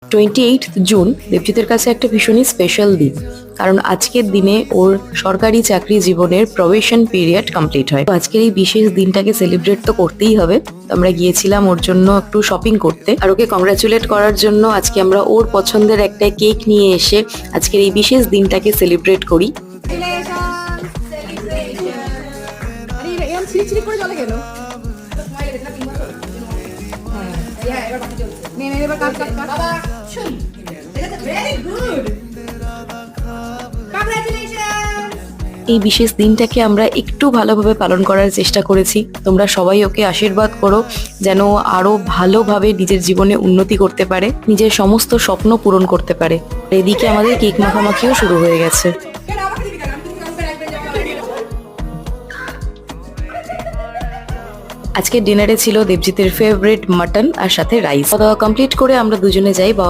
28 June দেবজিতের কাছে একটা ভীষণই স্পেশাল দিন, কারণ আজকের দিনে ওর সরকারি চাকরি জীবনের প্রবেশন পিরিয়ড কমপ্লিট হয়। তো আজকের এই বিশেষ দিনটাকে সেলিব্রেট তো করতেই হবে। তো আমরা গিয়েছিলাম ওর জন্য একটু শপিং করতে, আর ওকে কংগ্রাচুলেট করার জন্য আজকে আমরা ওর পছন্দের একটা কেক নিয়ে এসে আজকের এই বিশেষ দিনটাকে সেলিব্রেট করি। এই বিশেষ দিনটাকে আমরা একটু ভালোভাবে পালন করার চেষ্টা করেছি। তোমরা সবাই ওকে আশীর্বাদ করো যেন আরো ভালোভাবে নিজের জীবনে উন্নতি করতে পারে, নিজের সমস্ত স্বপ্ন পূরণ করতে পারে। এদিকে আমাদের কেক মাখামাখিও শুরু হয়ে গেছে। আজকের ডিনারে ছিল দেবজিতের ফেভারিট মাটন আর সাথে রাইস। কমপ্লিট করে আমরা দুজনে যাই বাবা